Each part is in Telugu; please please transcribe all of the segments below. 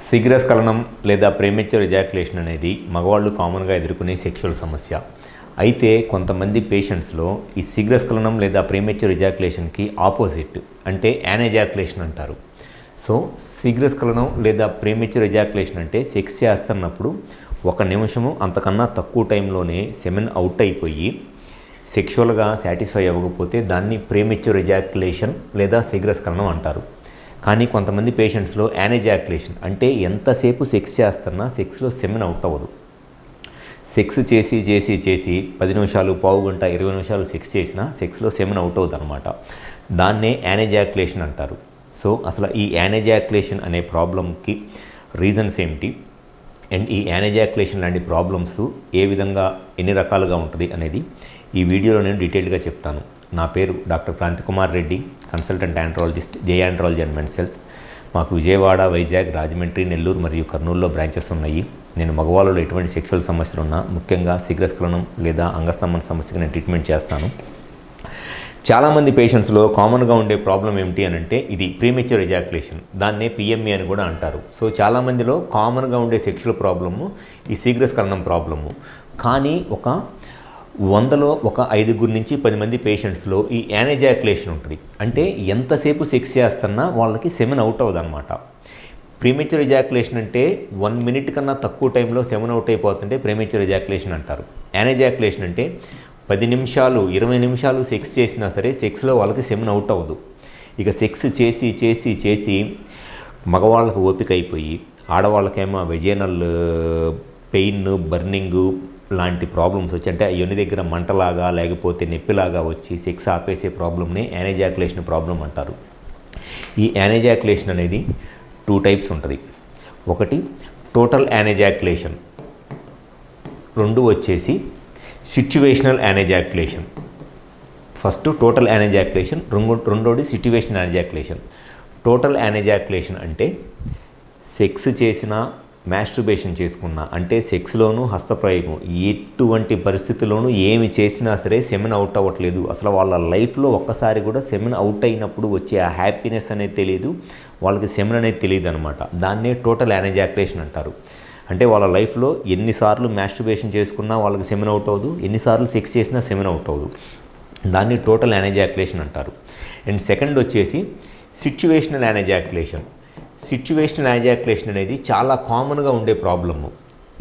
శీఘ్రస్ఖలనం లేదా ప్రీమెచ్యూర్ ఎజాక్యులేషన్ అనేది మగవాళ్ళు కామన్గా ఎదుర్కొనే సెక్షువల్ సమస్య. అయితే కొంతమంది పేషెంట్స్లో ఈ శీఘ్రస్ఖలనం లేదా ప్రీమెచ్యూర్ ఎజాక్యులేషన్కి ఆపోజిట్ అంటే యానెజాక్యులేషన్ అంటారు. సో శీఘ్రస్ఖలనం లేదా ప్రీమెచ్యూర్ ఎజాక్యులేషన్ అంటే సెక్స్ చేస్తున్నప్పుడు 1 నిమిషము అంతకన్నా తక్కువ టైంలోనే సెమెన్ అవుట్ అయిపోయి సెక్షువల్గా సాటిస్ఫై అవ్వకపోతే దాన్ని ప్రీమెచ్యూర్ ఎజాక్యులేషన్ లేదా శీఘ్రస్ఖలనం అంటారు. కానీ కొంతమంది పేషెంట్స్లో యానెజాక్యులేషన్ అంటే ఎంతసేపు సెక్స్ చేస్తున్నా సెక్స్లో సెమెన్ అవుట్ అవ్వదు. సెక్స్ చేసి 10 నిమిషాలు, పావు గంట, 20 నిమిషాలు సెక్స్ చేసినా సెక్స్లో సెమెన్ అవుట్ అవుతుంది అనమాట. దాన్నే యానెజాక్యులేషన్ అంటారు. సో అసలు ఈ యానెజాక్యులేషన్ అనే ప్రాబ్లంకి రీజన్స్ ఏమిటి అండ్ ఈ యానెజాక్యులేషన్ లాంటి ప్రాబ్లమ్స్ ఏ విధంగా ఎన్ని రకాలుగా ఉంటుంది అనేది ఈ వీడియోలో నేను డీటెయిల్గా చెప్తాను. నా పేరు doctor Kranthikumar Reddy, consultant andrologist, J andrology and men's health. మాకు విజయవాడ, వైజాగ్, రాజమండ్రి, నెల్లూరు మరియు కర్నూలులో బ్రాంచెస్ ఉన్నాయి. నేను మగవాళ్ళలో ఎటువంటి సెక్షువల్ సమస్యలు ఉన్నా, ముఖ్యంగా శీఘ్రస్ఖలనం లేదా అంగస్తంభన సమస్యకి నేను ట్రీట్మెంట్ చేస్తాను. చాలామంది పేషెంట్స్లో కామన్గా ఉండే ప్రాబ్లం ఏమిటి అని అంటే ఇది ప్రీమెచ్యూర్ ఎజాక్యులేషన్, దాన్నే పిఎంఏ అని కూడా అంటారు. సో చాలామందిలో కామన్గా ఉండే సెక్షువల్ ప్రాబ్లము ఈ శీఘ్రస్ఖలనం ప్రాబ్లము. కానీ ఒక 100లో ఒక 5 నుంచి 10 మంది పేషెంట్స్లో ఈ యానెజాక్యులేషన్ ఉంటుంది. అంటే ఎంతసేపు సెక్స్ చేస్తున్నా వాళ్ళకి సెమెన్ అవుట్ అవ్వదు అనమాట. ప్రీమెచ్యూర్ ఎజాక్యులేషన్ అంటే 1 మినిట్ కన్నా తక్కువ టైంలో సెమెన్ అవుట్ అయిపోతుంటే ప్రీమెచ్యూర్ ఎజాక్యులేషన్ అంటారు. యానెజాక్యులేషన్ అంటే 10 నిమిషాలు, 20 నిమిషాలు సెక్స్ చేసినా సరే సెక్స్లో వాళ్ళకి సెమెన్ అవుట్ అవ్వదు. ఇక సెక్స్ చేసి మగవాళ్ళకు ఓపిక అయిపోయి ఆడవాళ్ళకేమో వెజైనల్ పెయిన్, బర్నింగు లాంటి ప్రాబ్లమ్స్ వచ్చి అంటే యోని దగ్గర మంటలాగా లేకపోతే నొప్పిలాగా వచ్చి సెక్స్ ఆపేసే ప్రాబ్లమ్ని యానెజాక్యులేషన్ ప్రాబ్లం అంటారు. ఈ యానెజాక్యులేషన్ అనేది 2 టైప్స్ ఉంటుంది. ఒకటి టోటల్ యానెజాక్యులేషన్, 2 వచ్చేసి సిట్యువేషనల్ యానెజాక్యులేషన్. ఫస్ట్ టోటల్ యానెజాక్యులేషన్, రెండోది సిట్యువేషనల్ యానెజాక్యులేషన్. టోటల్ యానెజాక్యులేషన్ అంటే సెక్స్ చేసినా, మాస్టర్బేషన్ చేసుకున్నా అంటే సెక్స్లోనూ హస్తప్రయోగం ఎటువంటి పరిస్థితుల్లోనూ ఏమి చేసినా సరే సెమెన్ అవుట్ అవ్వట్లేదు, అసలు వాళ్ళ లైఫ్లో ఒక్కసారి కూడా సెమెన్ అవుట్ అయినప్పుడు వచ్చే ఆ హ్యాపీనెస్ అనేది తెలియదు, వాళ్ళకి సెమెన్ అనేది తెలియదు అనమాట. దాన్నే టోటల్ యానెజాక్యులేషన్ అంటారు. అంటే వాళ్ళ లైఫ్లో ఎన్నిసార్లు మాస్టర్బేషన్ చేసుకున్నా వాళ్ళకి సెమెన్ అవుట్ అవ్వదు, ఎన్నిసార్లు సెక్స్ చేసినా సెమెన్ అవుట్ అవ్వదు. దాన్ని టోటల్ యానెజాక్యులేషన్ అంటారు. అండ్ సెకండ్ వచ్చేసి సిట్యువేషనల్ యానెజాక్యులేషన్. సిట్యువేషనల్ యానెజాక్యులేషన్ అనేది చాలా కామన్గా ఉండే ప్రాబ్లము.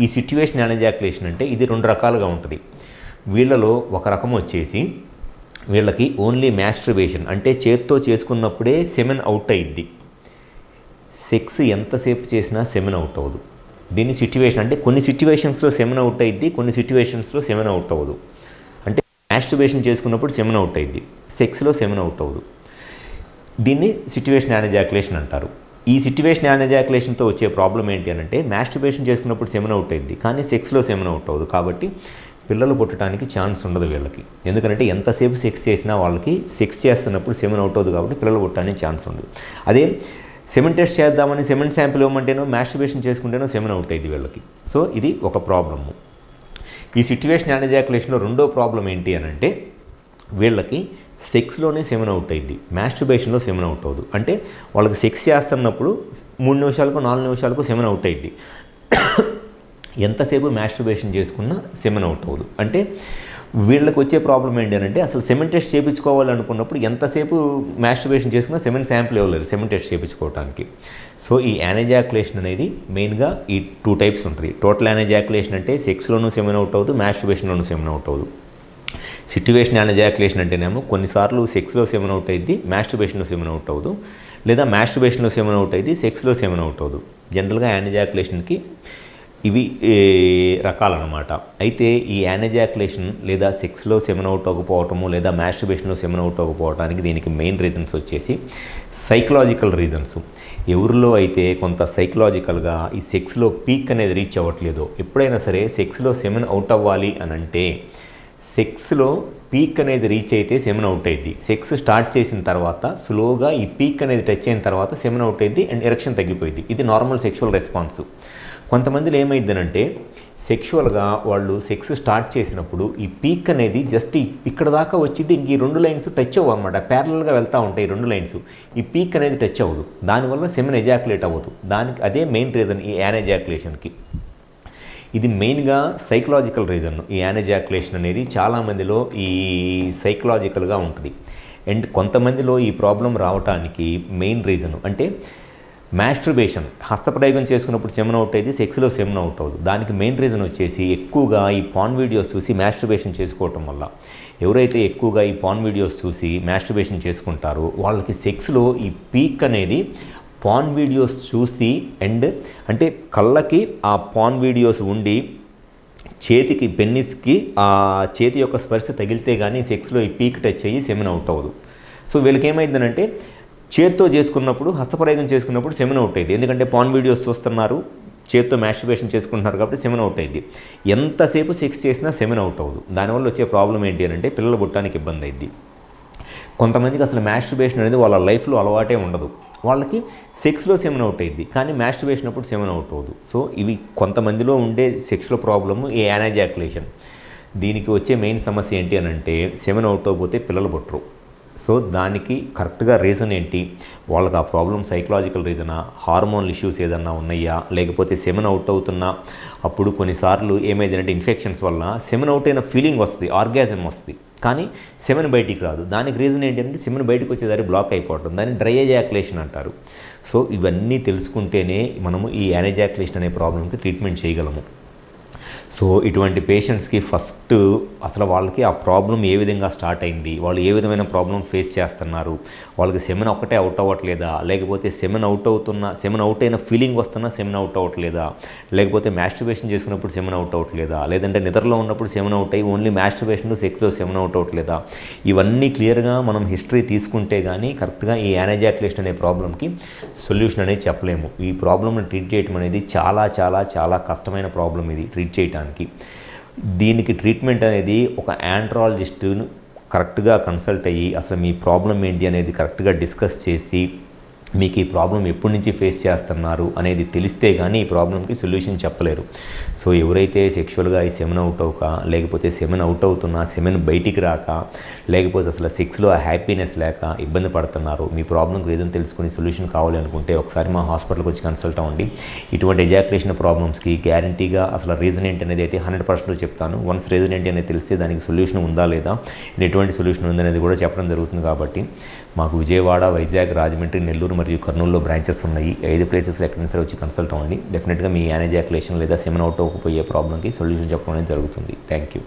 ఈ సిట్యువేషనల్ యానెజాక్యులేషన్ అంటే ఇది 2 రకాలుగా ఉంటుంది. వీళ్ళలో ఒక రకం వచ్చేసి వీళ్ళకి ఓన్లీ మాస్టర్బేషన్ అంటే చేత్తో చేసుకున్నప్పుడే సెమెన్ అవుట్ అయ్యిద్ది, సెక్స్ ఎంతసేపు చేసినా సెమెన్ అవుట్ అవ్వదు. దీన్ని సిట్యువేషన్ అంటే కొన్ని సిట్యువేషన్స్లో సెమెన్ అవుట్ అయ్యిద్ది, కొన్ని సిట్యువేషన్స్లో సెమెన్ అవుట్ అవ్వదు. అంటే మాస్టర్బేషన్ చేసుకున్నప్పుడు సెమెన్ అవుట్ అయ్యిద్ది, సెక్స్లో సెమెన్ అవుట్ అవ్వదు. దీన్ని సిట్యువేషన్ యానెజాక్యులేషన్ అంటారు. ఈ సిట్యువేషన్ యానెజాక్యులేషన్తో వచ్చే ప్రాబ్లం ఏంటి అని అంటే మాస్టర్బేషన్ చేసుకున్నప్పుడు సెమెన్ అవుట్ అయ్యిద్ది, కానీ సెక్స్లో సెమెన్ అవుట్ అవ్వదు. కాబట్టి పిల్లలు పుట్టడానికి ఛాన్స్ ఉండదు వీళ్ళకి. ఎందుకంటే ఎంతసేపు సెక్స్ చేసినా వాళ్ళకి సెక్స్ చేస్తున్నప్పుడు సెమెన్ అవుట్ అవ్వదు కాబట్టి పిల్లలు పుట్టడానికి ఛాన్స్ ఉండదు. అదే సెమెన్ టెస్ట్ చేద్దామని సెమెన్ శాంపిల్ ఇవ్వమంటేనో మాస్టర్బేషన్ చేసుకుంటేనో సెమెన్ అవుట్ అయ్యిద్ది వీళ్ళకి. సో ఇది ఒక ప్రాబ్లము. ఈ సిట్యువేషన్ యానెజాక్యులేషన్లో రెండో ప్రాబ్లం ఏంటి అని అంటే వీళ్ళకి సెక్స్లోనే సెమెన్ అవుట్ అయ్యిద్ది, మాస్టర్బేషన్లో సెమెన్ అవుట్ అవ్వదు. అంటే వాళ్ళకి సెక్స్ చేస్తున్నప్పుడు 3 నిమిషాలకు 4 నిమిషాలకు సెమెన్ అవుట్ అయ్యిద్ది, ఎంతసేపు మాస్టర్బేషన్ చేసుకున్నా సెమెన్ అవుట్ అవ్వదు. అంటే వీళ్ళకి వచ్చే ప్రాబ్లం ఏంటి అంటే అసలు సెమెన్ టెస్ట్ చేయించుకోవాలనుకున్నప్పుడు ఎంతసేపు మాస్టర్బేషన్ చేసుకున్నా సెమెన్ శాంపిల్ ఇవ్వలేరు సెమెన్ టెస్ట్ చేయించుకోవడానికి. సో ఈ యానెజాక్యులేషన్ అనేది మెయిన్గా ఈ 2 టైప్స్ ఉంటుంది. టోటల్ యానెజాక్యులేషన్ అంటే సెక్స్లోనూ సెమెన్ అవుట్ అవ్వదు, మాస్టర్బేషన్లోనూ సెమెన్ అవుట్ అవ్వదు. సిట్యువేషన్ యానెజాక్యులేషన్ అంటేనేమో కొన్నిసార్లు సెక్స్లో సెమెన్ అవుట్ అయ్యిద్ది, మాస్టర్బేషన్లో సెమెన్ అవుట్ అవ్వదు, లేదా మాస్టర్బేషన్లో సెమెన్ అవుట్ అయ్యిద్ది, సెక్స్లో సెమెన్ అవుట్ అవ్వదు. జనరల్గా యానెజాక్యులేషన్కి ఇవి రకాలన్నమాట. అయితే ఈ యానెజాక్యులేషన్ లేదా సెక్స్లో సెమెన్ అవుట్ అవ్వకపోవటము లేదా మాస్టర్బేషన్లో సెమెన్ అవుట్ అవ్వకపోవడానికి దీనికి మెయిన్ రీజన్స్ వచ్చేసి సైకలాజికల్ రీజన్స్. ఎవరిలో అయితే కొంత సైకలాజికల్గా ఈ సెక్స్లో పీక్ అనేది రీచ్ అవ్వట్లేదో, ఎప్పుడైనా సరే సెక్స్లో సెమెన్ అవుట్ అవ్వాలి అని అంటే సెక్స్లో పీక్ అనేది రీచ్ అయితే సెమెన్ అవుట్ అయ్యిద్ది. సెక్స్ స్టార్ట్ చేసిన తర్వాత స్లోగా ఈ పీక్ అనేది టచ్ అయిన తర్వాత సెమెన్ అవుట్ అయ్యిద్ది అండ్ ఎరెక్షన్ తగ్గిపోయింది. ఇది నార్మల్ సెక్షువల్ రెస్పాన్స్. కొంతమందిలో ఏమైందనంటే సెక్షువల్గా వాళ్ళు సెక్స్ స్టార్ట్ చేసినప్పుడు ఈ పీక్ అనేది జస్ట్ ఇక్కడ దాకా వచ్చింది, ఇంక ఈ 2 లైన్స్ టచ్ అవ్వవు అనమాట, ప్యారలల్గా వెళ్తూ ఉంటాయి 2 లైన్స్. ఈ పీక్ అనేది టచ్ అవ్వదు, దానివల్ల సెమెన్ ఎజాక్యులేట్ అవ్వదు. దానికి అదే మెయిన్ రీజన్ ఈ యానెజాక్యులేషన్కి. ఇది మెయిన్గా సైకలాజికల్ రీజన్. ఈ యానెజాక్యులేషన్ అనేది చాలామందిలో ఈ సైకలాజికల్గా ఉంటుంది. అండ్ కొంతమందిలో ఈ ప్రాబ్లం రావడానికి మెయిన్ రీజన్ అంటే మాస్టర్బేషన్, హస్తప్రయోగం చేసుకున్నప్పుడు సెమెన్ అవుట్ అయ్యేది, సెక్స్లో సెమెన్ అవుట్ అవ్వదు. దానికి మెయిన్ రీజన్ వచ్చేసి ఎక్కువగా ఈ పాన్ వీడియోస్ చూసి మాస్టర్బేషన్ చేసుకోవటం వల్ల. ఎవరైతే ఎక్కువగా ఈ పాన్ వీడియోస్ చూసి మాస్టర్బేషన్ చేసుకుంటారో వాళ్ళకి సెక్స్లో ఈ పీక్ అనేది పాన్ వీడియోస్ చూసి అండ్ అంటే కళ్ళకి ఆ పాన్ వీడియోస్ ఉండి చేతికి పెన్నిస్కి ఆ చేతి యొక్క స్పర్శ తగిలితే కానీ సెక్స్లో ఈ పీక్ టచ్ అయ్యి సెమెన్ అవుట్ అవ్వదు. సో వీళ్ళకి ఏమైందనంటే చేత్తో చేసుకున్నప్పుడు, హస్తప్రయోగం చేసుకున్నప్పుడు సెమెన్ అవుట్ అయ్యింది. ఎందుకంటే పాన్ వీడియోస్ చూస్తున్నారు, చేత్తో మాస్టర్బేషన్ చేసుకుంటున్నారు కాబట్టి సెమెన్ అవుట్ అయ్యింది. ఎంతసేపు సెక్స్ చేసినా సెమెన్ అవుట్ అవ్వదు. దానివల్ల వచ్చే ప్రాబ్లం ఏంటి అని అంటే పిల్లలు పుట్టడానికి ఇబ్బంది అయింది. కొంతమందికి అసలు మాస్టర్బేషన్ అనేది వాళ్ళ లైఫ్లో అలవాటే ఉండదు, వాళ్ళకి సెక్స్లో సెమెన్ అవుట్ అయ్యింది కానీ మాస్టర్బేషన్ అప్పుడు సెమెన్ అవుట్ అవ్వదు. సో ఇవి కొంతమందిలో ఉండే సెక్స్లో ప్రాబ్లము ఈ యానెజాక్యులేషన్. దీనికి వచ్చే మెయిన్ సమస్య ఏంటి అని అంటే సెమెన్ అవుట్ అవ్వకపోతే పిల్లలు పుట్టరు. సో దానికి కరెక్ట్గా రీజన్ ఏంటి, వాళ్ళకి ఆ ప్రాబ్లం సైకలాజికల్ రీజనా, హార్మోనల్ ఇష్యూస్ ఏదన్నా ఉన్నాయా, లేకపోతే సెమెన్ అవుట్ అవుతున్నా అప్పుడు కొన్నిసార్లు ఏమైందంటే ఇన్ఫెక్షన్స్ వల్ల సెమెన్ అవుట్ అయిన ఫీలింగ్ వస్తుంది, ఆర్గాజం వస్తుంది కానీ సెమెన్ బయటికి రాదు. దానికి రీజన్ ఏంటంటే సెమెన్ బయటకు వచ్చేదారి బ్లాక్ అయిపోవడం, దాన్ని డ్రై ఎజాక్యులేషన్ అంటారు. సో ఇవన్నీ తెలుసుకుంటేనే మనము ఈ యానెజాక్యులేషన్ అనే ప్రాబ్లంకి ట్రీట్మెంట్ చేయగలము. సో ఇటువంటి పేషెంట్స్కి ఫస్ట్ అసలు వాళ్ళకి ఆ ప్రాబ్లం ఏ విధంగా స్టార్ట్ అయింది, వాళ్ళు ఏ విధమైన ప్రాబ్లం ఫేస్ చేస్తున్నారు, వాళ్ళకి సెమెన్ ఒక్కటే అవుట్ అవ్వట్లేదా, లేకపోతే సెమెన్ అవుట్ అయిన ఫీలింగ్ వస్తున్నా సెమెన్ అవుట్ అవ్వట్లేదా, లేకపోతే మాస్టర్బేషన్ చేసుకున్నప్పుడు సెమెన్ అవుట్ అవ్వట్లేదా, లేదంటే నిద్రలో ఉన్నప్పుడు సెమెన్ అవుట్ అయ్యి ఓన్లీ మాస్టర్బేషన్ సెక్స్లో సెమెన్ అవుట్ అవ్వట్లేదా, ఇవన్నీ క్లియర్గా మనం హిస్టరీ తీసుకుంటే కానీ కరెక్ట్గా ఈ యానెజాక్యులేషన్ అనే ప్రాబ్లంకి సొల్యూషన్ అనేది చెప్పలేము. ఈ ప్రాబ్లమ్ని ట్రీట్ చేయడం అనేది చాలా చాలా చాలా కష్టమైన ప్రాబ్లం ఇది ట్రీట్ చేయడానికి. దీనికి ట్రీట్మెంట్ అనేది ఒక ఆండ్రాలజిస్ట్ను కరెక్ట్గా కన్సల్ట్ అయ్యి అసలు మీ ప్రాబ్లం ఏంటి అనేది కరెక్ట్గా డిస్కస్ చేసి మీకు ఈ ప్రాబ్లం ఎప్పటి నుంచి ఫేస్ చేస్తున్నారు అనేది తెలిస్తే కానీ ఈ ప్రాబ్లంకి సొల్యూషన్ చెప్పలేరు. సో ఎవరైతే సెక్షువల్గా ఈ సెమెన్ అవుట్ అవ్వక, లేకపోతే సెమెన్ అవుట్ అవుతున్నా సెమెన్ బయటికి రాక, లేకపోతే అసలు సెక్స్లో హ్యాపీనెస్ లేక ఇబ్బంది పడుతున్నారు, మీ ప్రాబ్లంకి రీజన్ తెలుసుకుని సొల్యూషన్ కావాలి అనుకుంటే ఒకసారి మా హాస్పిటల్కి వచ్చి కన్సల్ట్ అవ్వండి. ఇటువంటి ఎజాక్యులేషన్ ప్రాబ్లమ్స్కి గ్యారంటీగా అసలు రీజన్ ఏంటి అనేది అయితే 100% చెప్తాను. వన్స్ రీజన్ ఏంటి అనేది తెలిస్తే దానికి సొల్యూషన్ ఉందా లేదా, ఎటువంటి సొల్యూషన్ ఉందనేది కూడా చెప్పడం జరుగుతుంది. కాబట్టి మాకు విజయవాడ, వైజాగ్, రాజమండ్రి, నెల్లూరు మరియు కర్నూలులో బ్రాంచెస్ ఉన్నాయి. 5 ప్లేసెస్లో ఎక్కడైనా సరే వచ్చి కన్సల్ట్ అవ్వండి. డెఫినెట్గా మీ యానెజాక్యులేషన్ లేదా సెమెన్ అవుట్ అవ్వకపోయే ప్రాబ్లంకి సొల్యూషన్ చెప్పడం అనేది జరుగుతుంది. Thank you.